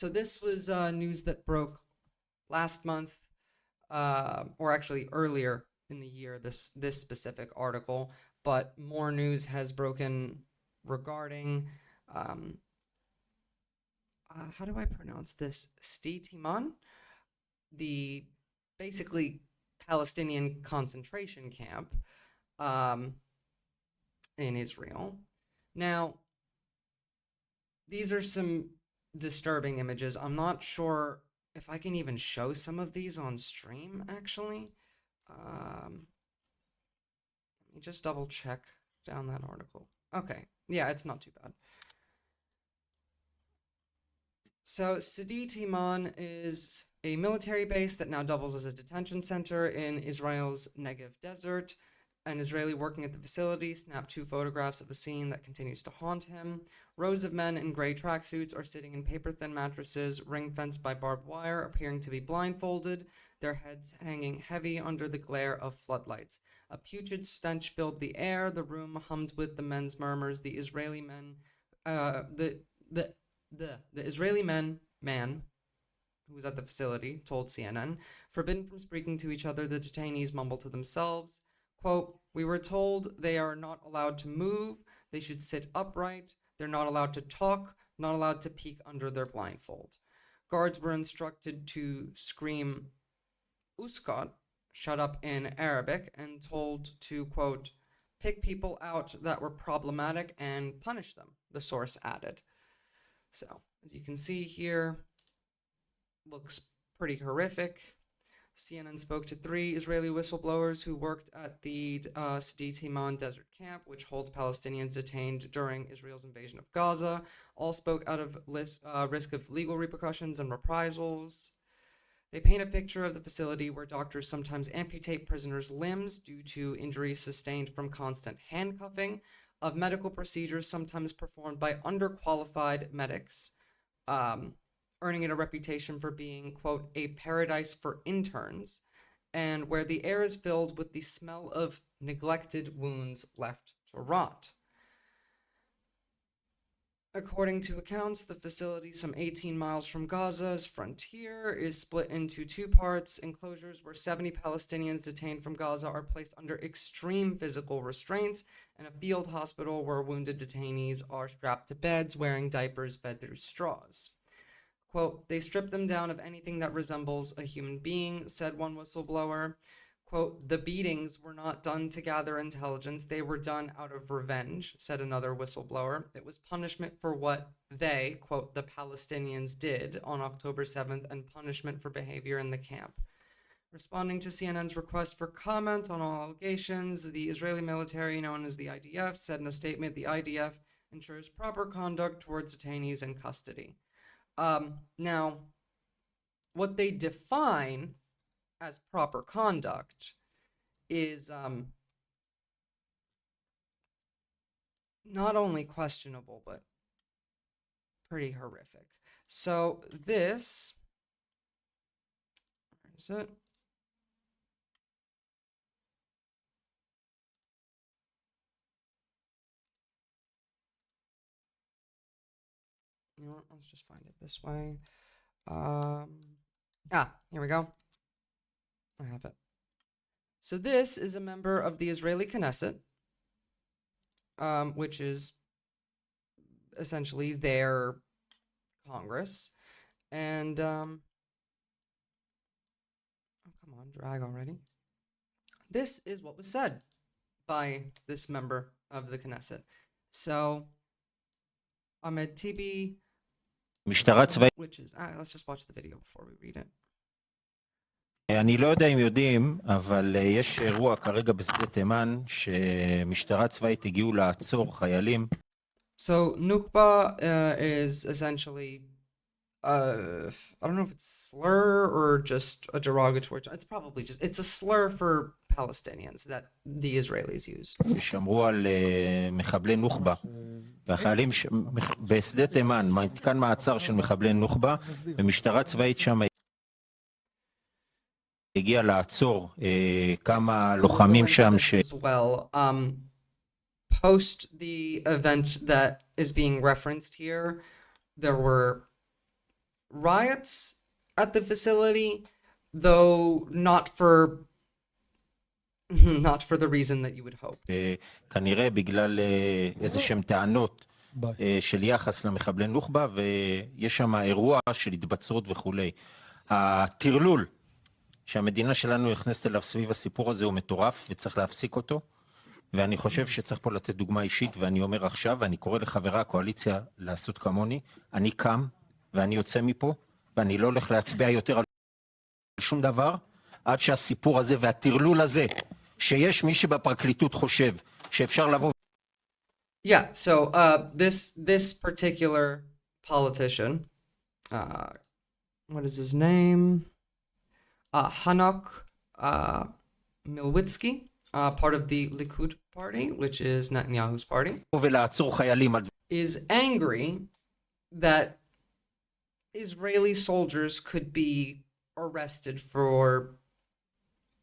So this was news that broke last month, or actually earlier in the year, this specific article, but more news has broken regarding, how do I pronounce this? Timan, the basically Palestinian concentration camp in Israel. Now, these are some disturbing images. I'm not sure if I can even show some of these on stream, actually. Let me just double check down that article. Okay, yeah, it's not too bad. So, Sidi Timan is a military base that now doubles as a detention center in Israel's Negev desert. An Israeli working at the facility snapped 2 photographs of a scene that continues to haunt him. Rows of men in gray tracksuits are sitting in paper-thin mattresses, ring-fenced by barbed wire, appearing to be blindfolded, their heads hanging heavy under the glare of floodlights. A putrid stench filled the air. The room hummed with the men's murmurs. The Israeli men, the Israeli man who was at the facility told CNN, forbidden from speaking to each other, the detainees mumbled to themselves. Quote, "We were told they are not allowed to move, they should sit upright, they're not allowed to talk, not allowed to peek under their blindfold." Guards were instructed to scream "Uskot," shut up in Arabic, and told to, quote, "pick people out that were problematic and punish them," the source added. So, as you can see here, looks pretty horrific. CNN spoke to 3 Israeli whistleblowers who worked at the Sidi Timan desert camp, which holds Palestinians detained during Israel's invasion of Gaza. All spoke out of risk of legal repercussions and reprisals. They paint a picture of the facility where doctors sometimes amputate prisoners' limbs due to injuries sustained from constant handcuffing, of medical procedures sometimes performed by underqualified medics, earning it a reputation for being, quote, "a paradise for interns," and where the air is filled with the smell of neglected wounds left to rot. According to accounts, the facility, some 18 miles from Gaza's frontier, is split into 2 parts, enclosures where 70 Palestinians detained from Gaza are placed under extreme physical restraints, and a field hospital where wounded detainees are strapped to beds, wearing diapers fed through straws. Quote, "They stripped them down of anything that resembles a human being," said one whistleblower. Quote, "The beatings were not done to gather intelligence. They were done out of revenge," said another whistleblower. "It was punishment for what they," quote, "the Palestinians did on October 7th and punishment for behavior in the camp." Responding to CNN's request for comment on all allegations, the Israeli military, known as the IDF, said in a statement, "The IDF ensures proper conduct towards detainees in custody." Now, what they define as proper conduct is not only questionable, but pretty horrific. So this, where is it? You know what? Let's just find it this way. Here we go. I have it. So this is a member of the Israeli Knesset, which is essentially their Congress. And, oh, come on, drag already. This is what was said by this member of the Knesset. So, Ahmed Tibi, which is, let's just watch the video before we read it. אני לא יודע אם יודעים, אבל יש אירוע כרגע בשדה תימן שמשטרה צבאית הגיעו לעצור חיילים. So Nukba is essentially, I don't know if it's a slur or just a derogatory. It's probably just, it's a slur for Palestinians that the Israelis use. שמרו על מחבלי נוח'בה, והחיילים בשדה תימן, מתקן מעצר של מחבלי נוח'בה, ומשטרה צבאית שם הגיעה לעצור כמה לוחמים שם post the event that is being referenced here, there were riots at the facility, though not for the reason that you would hope. כנראה בגלל איזה שהם טענות של יחס למחבלי נוח'בה, ויש שם אירוע של התבצרות וכולי. הטרלול שהמדינה שלנו נכנסת אליו סביב הסיפור הזה הוא מטורף, וצריך להפסיק אותו, ואני חושב שצריך פה לתת דוגמה אישית, ואני אומר עכשיו, ואני קורא לחברי הקואליציה לעשות כמוני, אני קם ואני יוצא מפה, ואני לא הולך להצביע יותר על שום דבר, עד שהסיפור הזה והטרלול הזה, שיש מי שבפרקליטות חושב שאפשר לבוא. Yeah, so this particular politician, what is his name? Hanok Milwitsky, part of the Likud party, which is Netanyahu's party, ולעצור חיילים על is angry that Israeli soldiers could be arrested for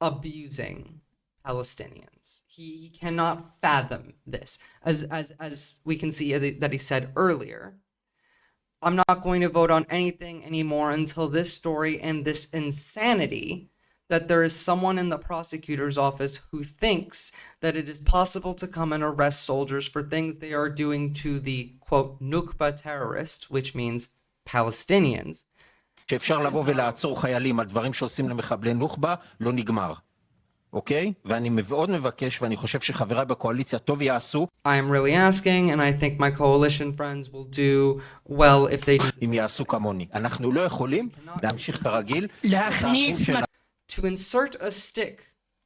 abusing Palestinians. He cannot fathom this. As we can see that he said earlier, I'm not going to vote on anything anymore until this story and this insanity that there is someone in the prosecutor's office who thinks that it is possible to come and arrest soldiers for things they are doing to the, quote, Nukba terrorist, which means Palestinians. שאפשר לבוא ולעצור חיילים על דברים שעושים למחבלי נוח'בה, לא נגמר. אוקיי? ואני מאוד מבקש, ואני חושב שחבריי בקואליציה טוב יעשו. I'm really asking, and I think my coalition friends will do well if they do. אם יעשו כמוני. אנחנו לא יכולים להמשיך כרגיל. To insert a stick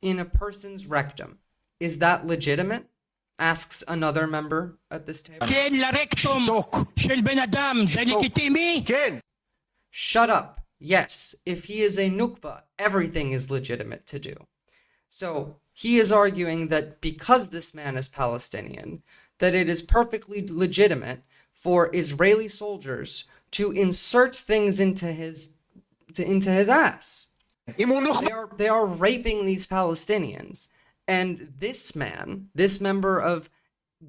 in a person's rectum, is that legitimate? Asks another member at this table. כן, לרקטום של בן אדם, זה לגיטימי? כן. Shut up. Yes, if he is a nukba, everything is legitimate to do. So he is arguing that because this man is Palestinian, that it is perfectly legitimate for Israeli soldiers to insert things into his ass. They are raping these Palestinians. And this man, this member of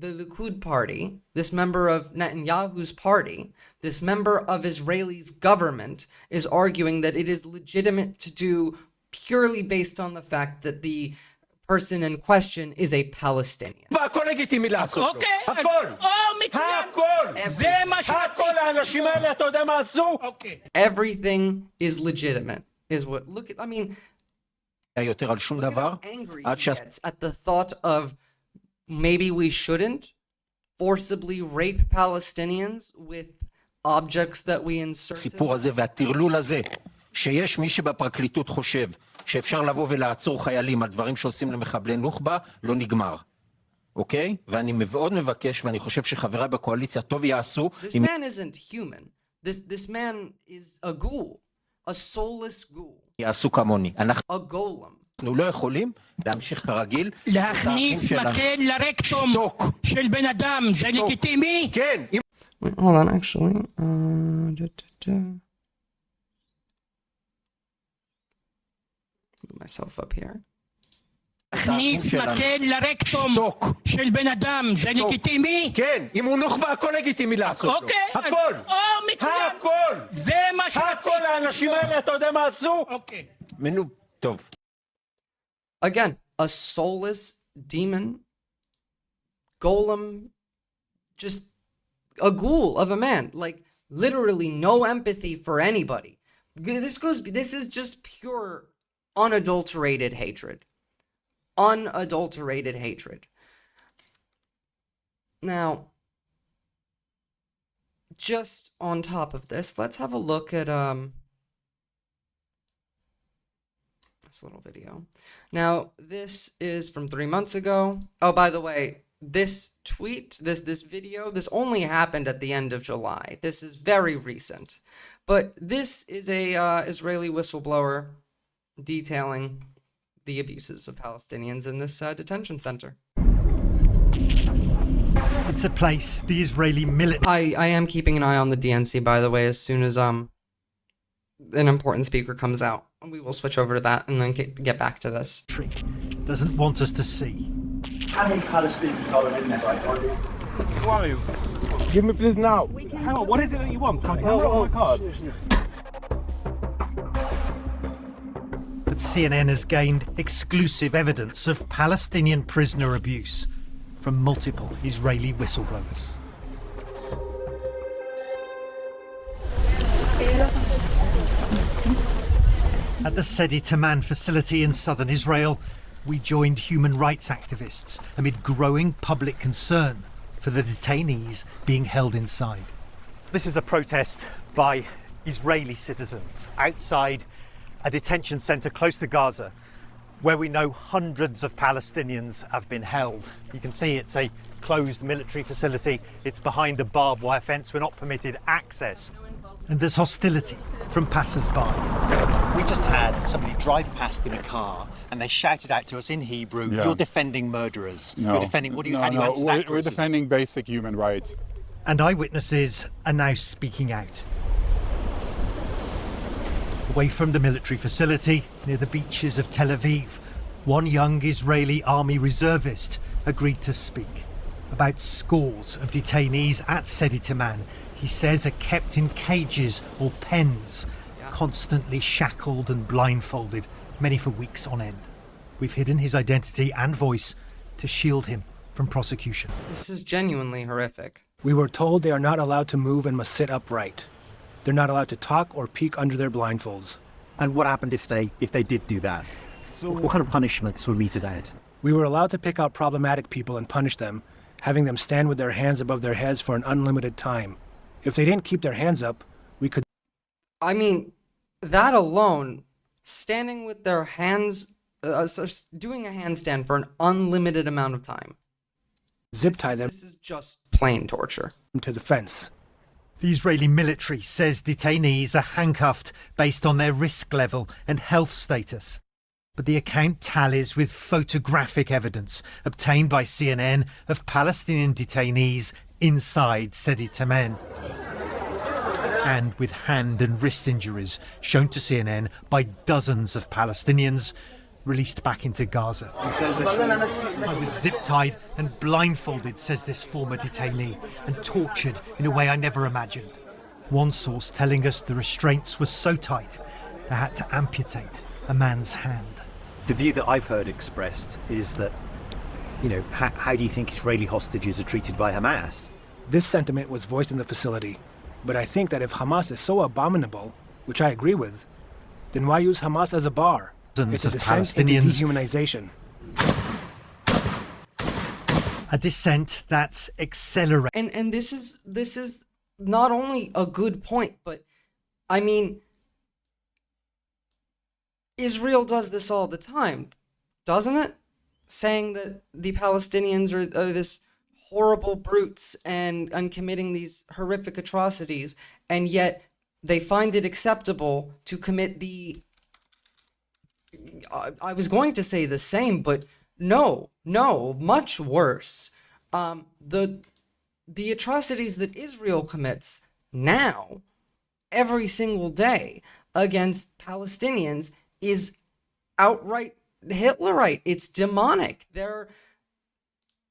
the Likud party, this member of Netanyahu's party, this member of Israel's government is arguing that it is legitimate to do purely based on the fact that the person in question is a Palestinian. והכל לגיטימי לעשות לו. אוקיי, הכל. מצוין. הכל. זה מה שרציתי. הכל האנשים האלה, אתה יודע מה עשו? אוקיי. Everything is legitimate, is what, look at, I mean, יותר על שום דבר. angry he gets at the thought of maybe we shouldn't forcibly rape Palestinians with objects that we insert. הסיפור הזה והטרלול הזה, שיש מי שבפרקליטות חושב שאפשר לבוא ולעצור חיילים על דברים שעושים למחבלי נוח'בה, לא נגמר. אוקיי? ואני מאוד מבקש, ואני חושב שחבריי בקואליציה טוב יעשו. This man isn't human. This man is a ghoul, a soulless ghoul. יעשו כמוני. A golem. אנחנו לא יכולים להמשיך כרגיל. להכניס מקל לרקטום של בן אדם, זה לגיטימי? כן. Wait, hold on, actually. Move myself up here. להכניס מקל לרקטום של בן אדם, זה לגיטימי? כן. אם הוא נוח'בה, הכל לגיטימי לעשות לו. אוקיי. הכל. מצוין. הכל. זה מה שרציתי. הכל האנשים האלה, אתה יודע מה עשו? אוקיי. טוב. Again, a soulless demon, golem, just a ghoul of a man, like literally no empathy for anybody. This is just pure unadulterated hatred. Unadulterated hatred. Now, just on top of this, let's have a look at this little video. Now, this is from 3 months ago. Oh, by the way, this tweet, this video, this only happened at the end of July. This is very recent. But this is a Israeli whistleblower detailing the abuses of Palestinians in this detention center. It's a place the Israeli military... I am keeping an eye on the DNC, by the way, as soon as an important speaker comes out. We will switch over to that and then get back to this. doesn't want us to see. How many Palestinians are in there? Who are you? Give me please now. Hang on, what is it that you want? Can I my card? CNN has gained exclusive evidence of Palestinian prisoner abuse from multiple Israeli whistleblowers. At the Sedi Taman facility in southern Israel, we joined human rights activists amid growing public concern for the detainees being held inside. This is a protest by Israeli citizens outside a detention centre close to Gaza, where we know hundreds of Palestinians have been held. You can see it's a closed military facility. It's behind a barbed wire fence. We're not permitted access. And there's hostility from passers-by. We just had somebody drive past in a car and they shouted out to us in Hebrew, "You're defending murderers." No. You're defending, what do you, no, how do you no, answer that we're defending basic human rights. And eyewitnesses are now speaking out. Away from the military facility, near the beaches of Tel Aviv, one young Israeli army reservist agreed to speak about scores of detainees at Sedi Taman. He says are kept in cages or pens, constantly shackled and blindfolded, many for weeks on end. We've hidden his identity and voice to shield him from prosecution. This is genuinely horrific. We were told they are not allowed to move and must sit upright. They're not allowed to talk or peek under their blindfolds. And what happened if they did do that? What kind of punishments were meted out? We were allowed to pick out problematic people and punish them, having them stand with their hands above their heads for an unlimited time. If they didn't keep their hands up, we could... I mean, that alone, standing with their hands, doing a handstand for an unlimited amount of time. Zip tie them. This is just plain torture. To the fence. The Israeli military says detainees are handcuffed based on their risk level and health status. But the account tallies with photographic evidence obtained by CNN of Palestinian detainees inside Sedi Taman, and with hand and wrist injuries shown to CNN by dozens of Palestinians released back into Gaza. I was zip-tied and blindfolded, says this former detainee, and tortured in a way I never imagined. One source telling us the restraints were so tight they had to amputate a man's hand. The view that I've heard expressed is that, how do you think Israeli hostages are treated by Hamas? This sentiment was voiced in the facility, but I think that if Hamas is so abominable, which I agree with, then why use Hamas as a bar? It's a descent into dehumanization. A descent that's accelerating. And this is not only a good point, but I mean, Israel does this all the time, doesn't it? Saying that the Palestinians are this horrible brutes and committing these horrific atrocities, and yet they find it acceptable to commit the... I was going to say the same, but no, much worse. The atrocities that Israel commits now, every single day, against Palestinians is outright Hitlerite. It's demonic.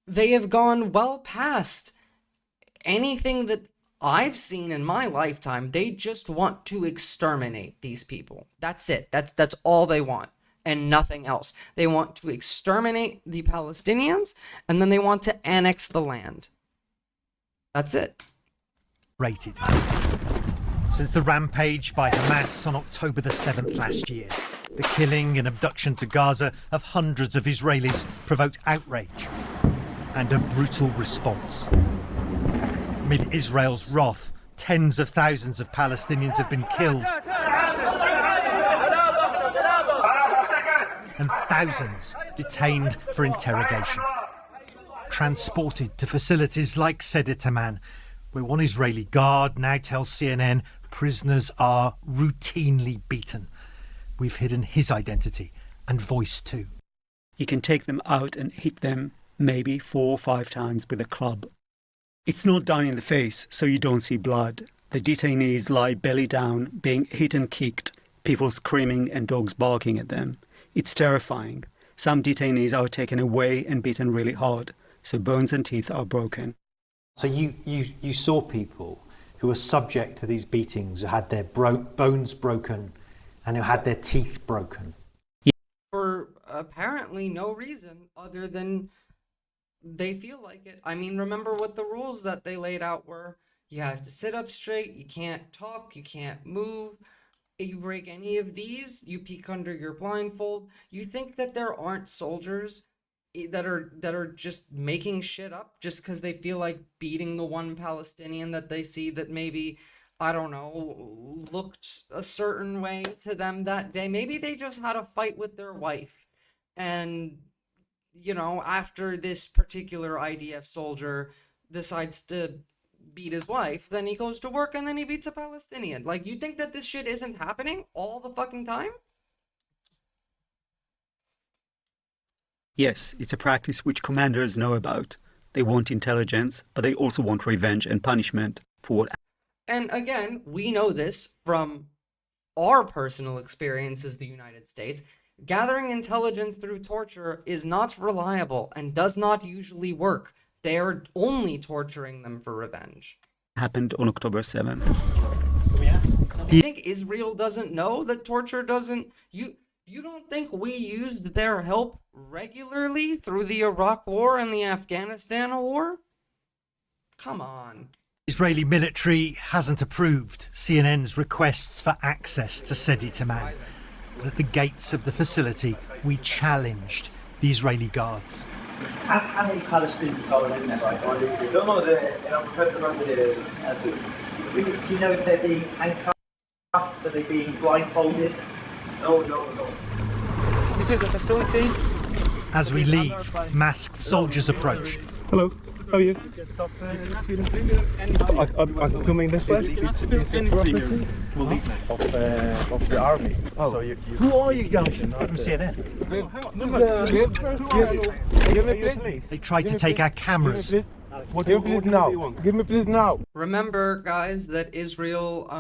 They have gone well past anything that I've seen in my lifetime. They just want to exterminate these people. That's it. That's all they want, and nothing else. They want to exterminate the Palestinians, and then they want to annex the land. That's it. Rated. Since the rampage by Hamas on October the 7th last year, the killing and abduction to Gaza of hundreds of Israelis provoked outrage and a brutal response. Amid Israel's wrath, tens of thousands of Palestinians have been killed and thousands detained for interrogation, transported to facilities like Sedi Taman, where one Israeli guard now tells CNN prisoners are routinely beaten. We've hidden his identity and voice too. You can take them out and hit them maybe 4 or 5 times with a club. It's not down in the face, so you don't see blood. The detainees lie belly down, being hit and kicked, people screaming and dogs barking at them. It's terrifying. Some detainees are taken away and beaten really hard, so bones and teeth are broken. So you saw people who were subject to these beatings, who had their bones broken and who had their teeth broken? apparently no reason other than they feel like it. I mean, remember what the rules that they laid out were? You have to sit up straight, you can't talk, you can't move. If you break any of these, you peek under your blindfold. You think that there aren't soldiers that are just making shit up just because they feel like beating the one Palestinian that they see that maybe, I don't know, looked a certain way to them that day. Maybe they just had a fight with their wife. And, you know, after this particular IDF soldier decides to beat his wife, then he goes to work and then he beats a Palestinian. Like, you think that this shit isn't happening all the fucking time? Yes, it's a practice which commanders know about. They want intelligence, but they also want revenge and punishment for what. And again, we know this from our personal experience as the United States. Gathering intelligence through torture is not reliable and does not usually work. They are only torturing them for revenge. Happened on October 7th. You think Israel doesn't know that torture doesn't... You don't think we used their help regularly through the Iraq War and the Afghanistan War? Come on. Israeli military hasn't approved CNN's requests for access to Sidi Taman. But at the gates of the facility, we challenged the Israeli guards. How many Palestinians are in there right now? Do you know if they're being handcuffed? Are they being blindfolded? No. This is a facility. As we leave, masked soldiers approach. Hello, how are you? Stop I'm filming this place. It's a property of the army. Oh. So who are you guys from CNN? They tried to take our cameras. Give me please now. Remember, guys, that Israel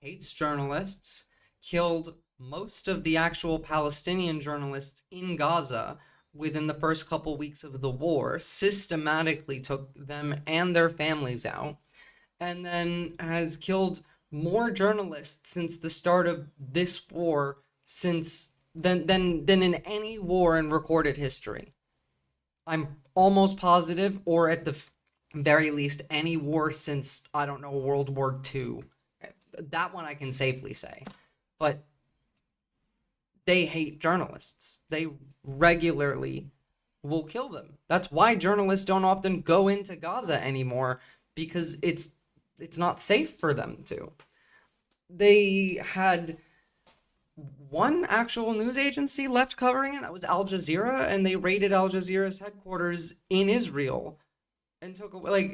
hates journalists, killed most of the actual Palestinian journalists in Gaza within the first couple weeks of the war, systematically took them and their families out, and then has killed more journalists since the start of this war than in any war in recorded history. I'm almost positive, or at the very least, any war since, I don't know, World War II. That one I can safely say. But they hate journalists. They regularly will kill them. That's why journalists don't often go into Gaza anymore, because it's not safe for them to. They had one actual news agency left covering it. That was Al Jazeera, and they raided Al Jazeera's headquarters in Israel and took away, like,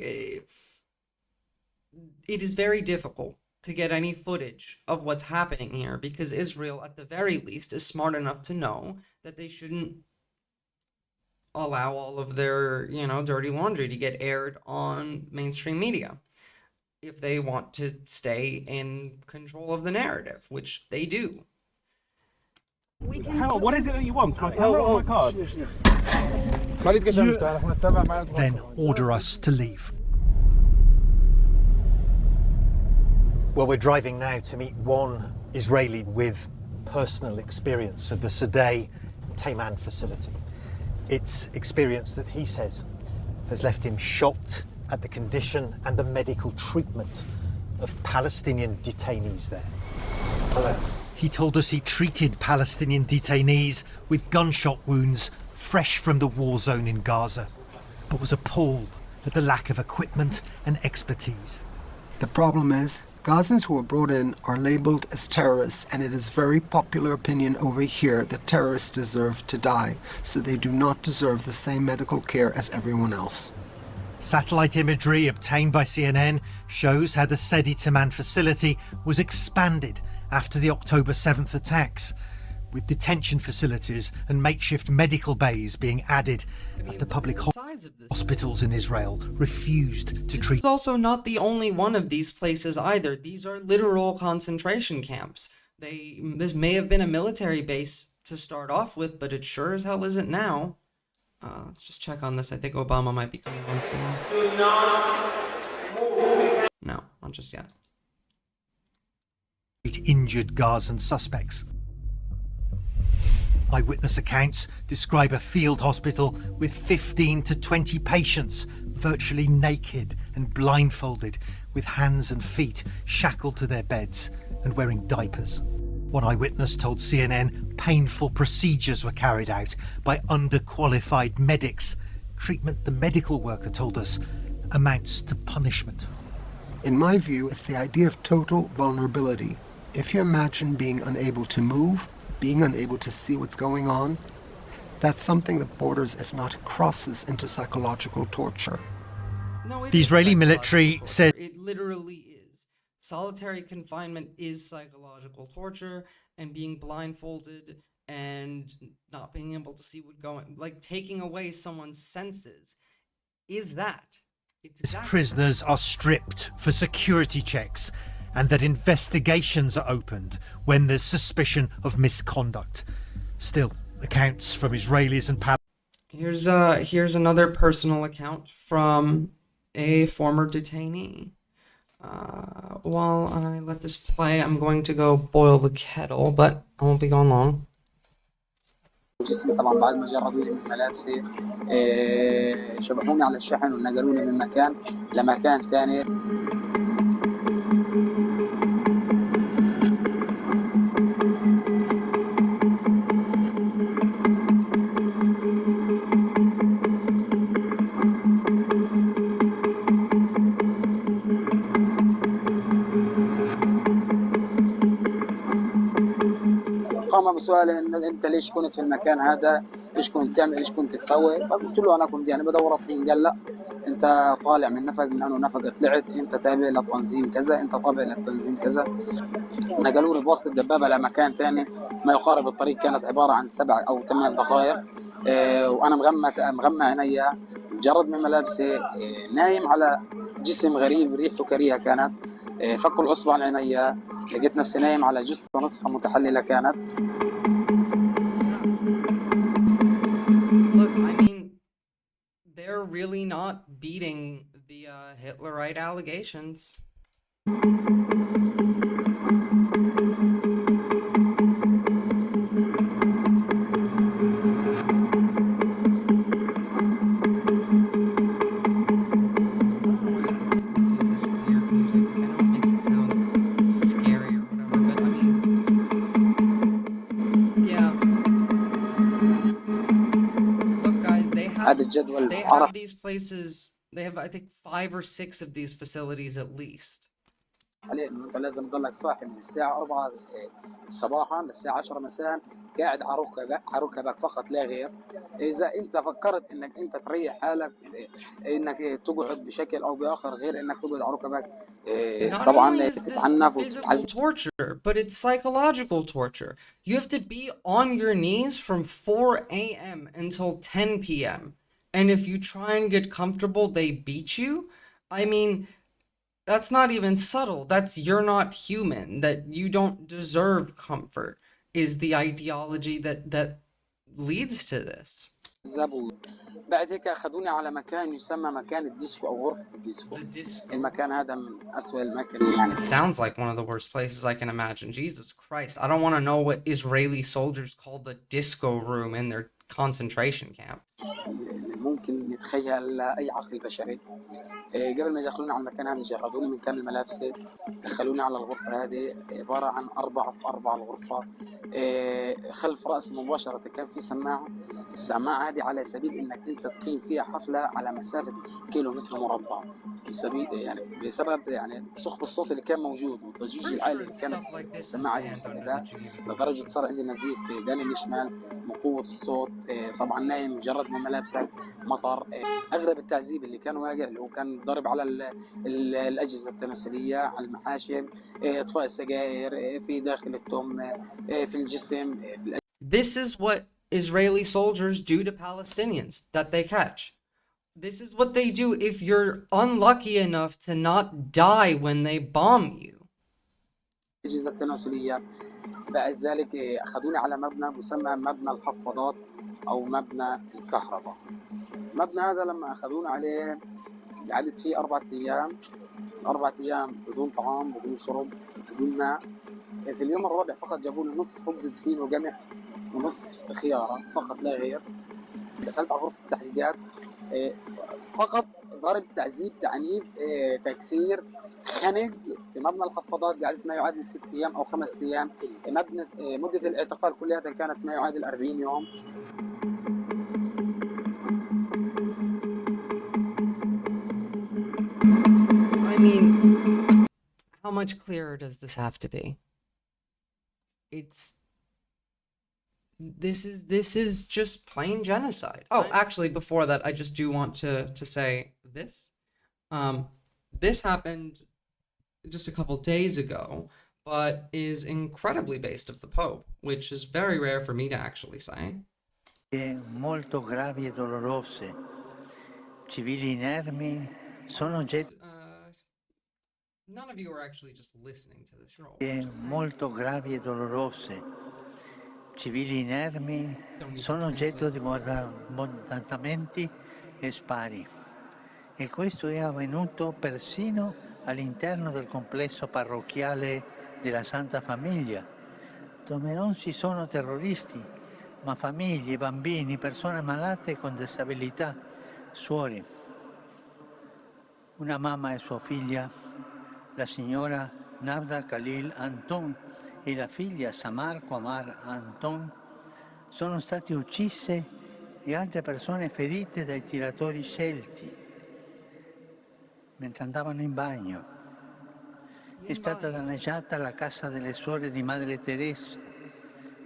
it is very difficult to get any footage of what's happening here, because Israel, at the very least, is smart enough to know that they shouldn't allow all of their, dirty laundry to get aired on mainstream media if they want to stay in control of the narrative, which they do. What is it that you want? My camera or my card? Then order us to leave. Well, we're driving now to meet one Israeli with personal experience of the Sidi Taman facility. It's experience that he says has left him shocked at the condition and the medical treatment of Palestinian detainees there. Hello. He told us he treated Palestinian detainees with gunshot wounds fresh from the war zone in Gaza, but was appalled at the lack of equipment and expertise. The problem is, Gazans who are brought in are labelled as terrorists, and it is very popular opinion over here that terrorists deserve to die, so they do not deserve the same medical care as everyone else. Satellite imagery obtained by CNN shows how the Sidi Taman facility was expanded after the October 7th attacks, with detention facilities and makeshift medical bays being added after public hospitals in Israel refused to treat. It's also not the only one of these places either. These are literal concentration camps. This may have been a military base to start off with, but it sure as hell isn't now. Let's just check on this. I think Obama might be coming on soon. No, not just yet. Injured Gazan suspects. Eyewitness accounts describe a field hospital with 15 to 20 patients, virtually naked and blindfolded, with hands and feet shackled to their beds and wearing diapers. One eyewitness told CNN painful procedures were carried out by underqualified medics. Treatment the medical worker told us amounts to punishment. In my view, it's the idea of total vulnerability. If you imagine being unable to move, being unable to see what's going on, that's something that borders, if not crosses, into psychological torture. No, it The is Israeli psychological military torture. said It literally is. Solitary confinement is psychological torture, and being blindfolded and not being able to see what's going, like taking away someone's senses, is that. It's exactly prisoners are stripped for security checks and that investigations are opened when there's suspicion of misconduct. Still, accounts from Israelis and Palestinians. Here's another personal account from a former detainee. While I let this play, I'm going to go boil the kettle, but I won't be gone long. جسمي طبعا بعد ما جردوني من ملابسي شبحوني على الشحن ونقلوني من مكان لمكان تاني. قام بسؤالي ان انت ليش كنت في المكان هذا؟ ايش كنت تعمل؟ ايش كنت تسوي؟ فقلت له انا كنت يعني بدور الطين. قال لا، انت طالع من نفق، من انه نفق طلعت، انت تابع للتنظيم كذا، انت تابع للتنظيم كذا. نقلوني بوسط الدبابه لمكان ثاني ما يقارب الطريق، كانت عباره عن 7 أو 8 دقائق. وانا مغمى عينيا، مجرد من ملابسي، نايم على جسم غريب ريحته كريهه كانت. فكوا الاصبع عن عينيا، لقيت نفسي نايم على جثه نصها متحلله كانت. Look, I mean, they're really not beating the Hitlerite allegations. They have these places, they have, I think, 5 or 6 of these facilities at least. عليه انه انت لازم تضلك صاحي من الساعه 4 صباحا للساعه 10 مساء، قاعد على ركبك فقط لا غير. اذا انت فكرت انك انت تريح حالك، انك تقعد بشكل او باخر غير انك تقعد على ركبك، طبعا تتعنف وتتعذب. Torture, but it's psychological torture. You have to be on your knees from 4 a.m. until 10 p.m. And if you try and get comfortable, they beat you. I mean, that's not even subtle. That's you're not human, that you don't deserve comfort, is the ideology that leads to this. بعد هيك اخذوني على مكان يسمى مكان الديسكو او غرفة الديسكو. المكان هذا من أسوأ الأماكن يعني. It sounds like one of the worst places I can imagine. Jesus Christ, I don't want to know what Israeli soldiers call the disco room in their concentration camp. ممكن نتخيل أي عقل بشري. قبل ما يدخلوني على المكان هذا جردوني من كامل ملابسي، دخلوني على الغرفة هذه عبارة عن 4 في 4 الغرفة. خلف رأسي مباشرة كان في سماعة. السماعة هذه على سبيل إنك أنت تقيم فيها حفلة على مسافة كيلومتر مربع، بسبب يعني ثقب الصوت اللي كان موجود والضجيج العالي اللي كانت السماعة مسببة، لدرجة صار عندي نزيف في داني الشمال من قوة الصوت. طبعا نايم مجرد من ملابسك، مطر. أغلب التعذيب اللي كان واقع اللي هو كان ضرب على الأجهزة التناسلية، على المحاشي، إطفاء السجائر في داخل التم، في الجسم، في This is what Israeli soldiers do to Palestinians that they catch. This is what they do if you're unlucky enough to not die when they bomb you. الأجهزة التناسلية. بعد ذلك أخذوني على مبنى مسمى مبنى الحفاضات أو مبنى الكهرباء. المبنى هذا لما أخذونا عليه قعدت فيه 4 أيام، 4 أيام بدون طعام، بدون شرب، بدون ماء. في اليوم الرابع فقط جابوا لي نص خبز دفين وقمح ونصف خيارة فقط لا غير. دخلت على غرفة التحديدات، فقط ضرب، تعذيب، تعنيف، تكسير، خنق. في مبنى الحفاضات قعدت ما يعادل 6 أيام أو 5 أيام. مدة الاعتقال كلها كانت ما يعادل 40 يوم. I mean, how much clearer does this have to be? This is just plain genocide. Oh, actually, before that, I just do want to say this. This happened just a couple days ago, but is incredibly based of the Pope, which is very rare for me to actually say. Molto gravi e dolorose. Civili inermi sono None of you are actually just listening to this. You're all watching, right? molto gravi e dolorose. Civili inermi sono oggetto di bombardamenti e spari. E questo è avvenuto persino all'interno del complesso parrocchiale della Santa Famiglia, dove non ci sono terroristi, ma famiglie, bambini, persone malate con disabilità, suori. Una mamma e sua figlia, la signora Navda Khalil Anton e la figlia Samar Qamar Anton, sono state uccise e altre persone ferite dai tiratori scelti mentre andavano in bagno. È stata danneggiata la casa delle suore di Madre Teresa,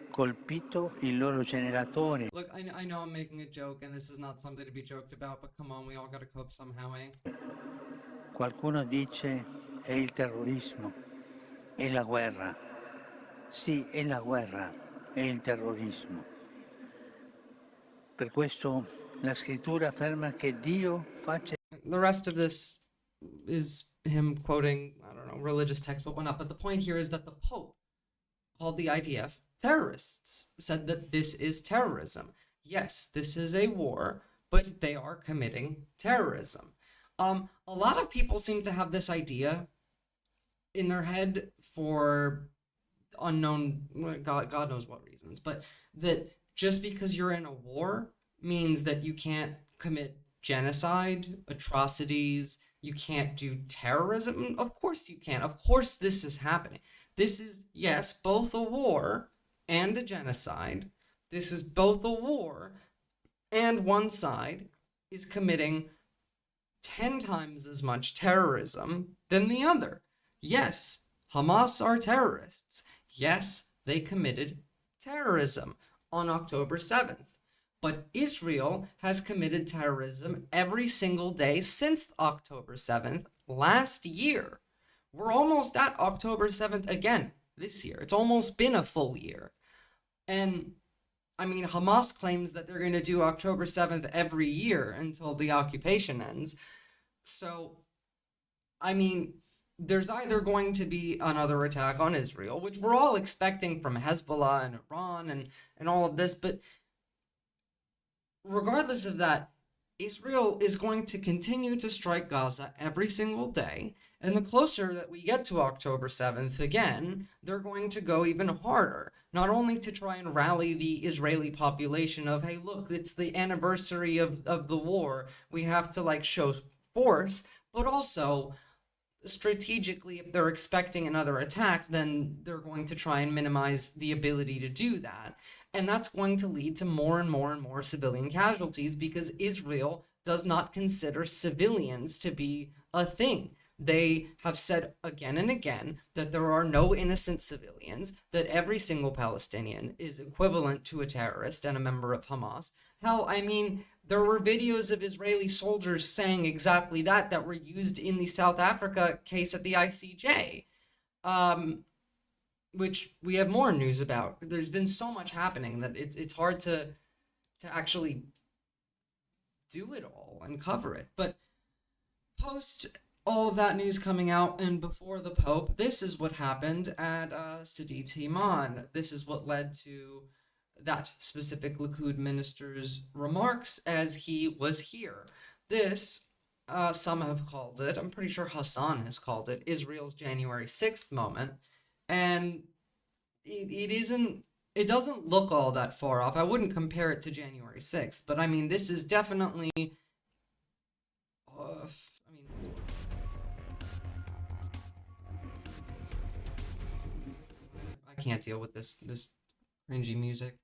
colpito il loro generatore. Look, I know I'm making a joke, and this is not something to be joked about, but come on, we all gotta cope somehow, eh? Qualcuno dice è il terrorismo, è la guerra. Sì, è la guerra, è il terrorismo. Per questo la scrittura afferma che Dio face. The rest of this is him quoting, I don't know, religious text, but whatnot. But the point here is that the Pope called the IDF terrorists, said that this is terrorism. Yes, this is a war, but they are committing terrorism. A lot of people seem to have this idea in their head for unknown, God knows what reasons, but that just because you're in a war means that you can't commit genocide, atrocities, you can't do terrorism. Of course you can. Of course this is happening. This is, yes, both a war and a genocide. This is both a war and one side is committing 10 times as much terrorism than the other. Yes, Hamas are terrorists. Yes, they committed terrorism on October 7th. But Israel has committed terrorism every single day since October 7th last year. We're almost at October 7th again this year. It's almost been a full year. And I mean, Hamas claims that they're going to do October 7th every year until the occupation ends. So, I mean, there's either going to be another attack on Israel, which we're all expecting from Hezbollah and Iran and all of this, but regardless of that, Israel is going to continue to strike Gaza every single day, and the closer that we get to October 7th again, they're going to go even harder, not only to try and rally the Israeli population of, hey, look, it's the anniversary of the war, we have to, like, show force, but also strategically, if they're expecting another attack, then they're going to try and minimize the ability to do that. And that's going to lead to more and more and more civilian casualties because Israel does not consider civilians to be a thing. They have said again and again that there are no innocent civilians, that every single Palestinian is equivalent to a terrorist and a member of Hamas. Hell, I mean, there were videos of Israeli soldiers saying exactly that were used in the South Africa case at the ICJ. Which we have more news about. There's been so much happening that it's hard to actually do it all and cover it. But post all of that news coming out and before the Pope, this is what happened at Sidi Timan. This is what led to that specific Likud minister's remarks as he was here. This, some have called it, I'm pretty sure Hassan has called it, Israel's January 6th moment. And it isn't it doesn't look all that far off. I wouldn't compare it to January 6th, but I mean, this is definitely. I mean, I can't deal with this cringy music.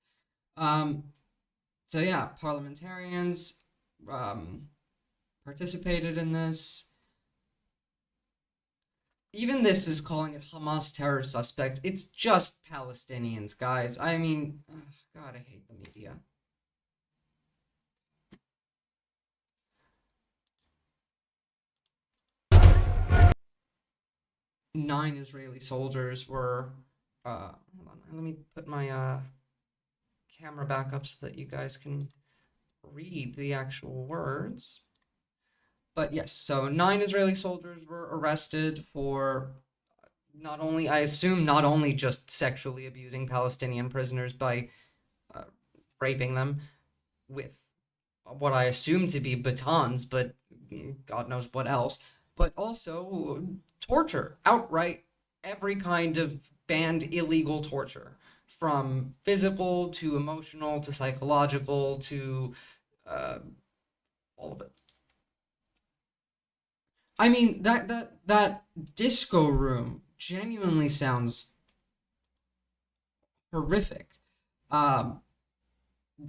So yeah, parliamentarians participated in this. Even this is calling it Hamas terror suspects. It's just Palestinians, guys. I mean, God, I hate the media. Nine Israeli soldiers were, hold on, let me put my camera back up so that you guys can read the actual words. But yes, so 9 Israeli soldiers were arrested for not only just sexually abusing Palestinian prisoners by raping them with what I assume to be batons, but God knows what else, but also torture, outright, every kind of banned illegal torture, from physical to emotional to psychological to all of it. I mean, that disco room genuinely sounds horrific.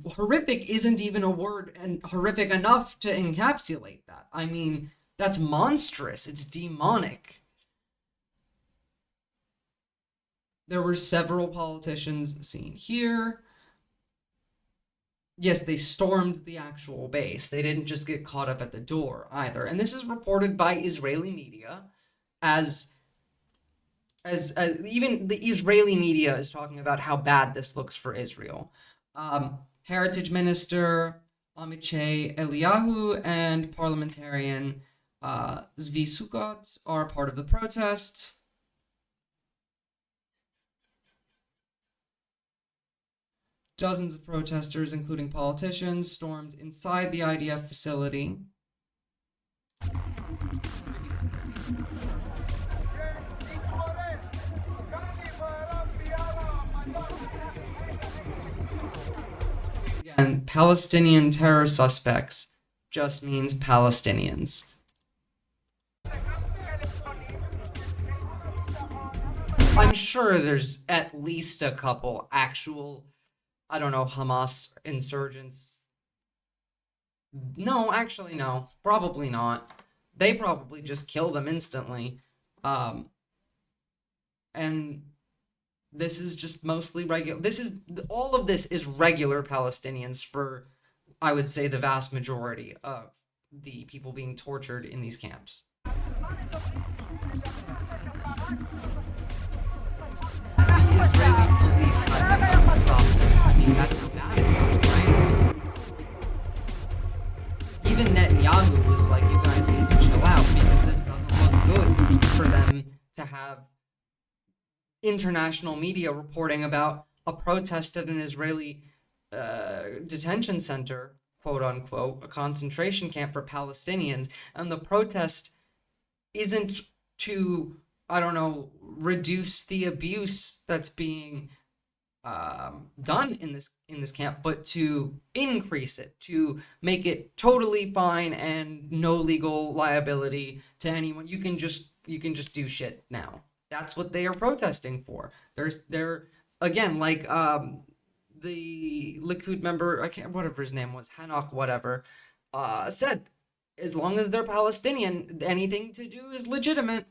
Horrific isn't even a word, and horrific enough to encapsulate that. I mean, that's monstrous. It's demonic. There were several politicians seen here. Yes, they stormed the actual base. They didn't just get caught up at the door either. And this is reported by Israeli media as even the Israeli media is talking about how bad this looks for Israel. Heritage Minister Amichai Eliyahu and parliamentarian Zvi Sukkot are part of the protest. Dozens of protesters, including politicians, stormed inside the IDF facility. Again, Palestinian terror suspects just means Palestinians. I'm sure there's at least a couple actual, I don't know, Hamas insurgents. No, actually, no. Probably not. They probably just kill them instantly. And this is just mostly regular. All of this is regular Palestinians for, I would say, the vast majority of the people being tortured in these camps. The Israeli police have stop this. I mean, that's how bad it is, right? Even Netanyahu was like, you guys need to chill out because this doesn't look good for them to have international media reporting about a protest at an Israeli detention center, quote unquote, a concentration camp for Palestinians, and the protest isn't to, I don't know, reduce the abuse that's being done in this camp, but to increase it, to make it totally fine and no legal liability to anyone. You can just do shit now. That's what they are protesting for. They're again, like the Likud member, I can't, whatever his name was, Hanoch, whatever, said, as long as they're Palestinian, anything to do is legitimate.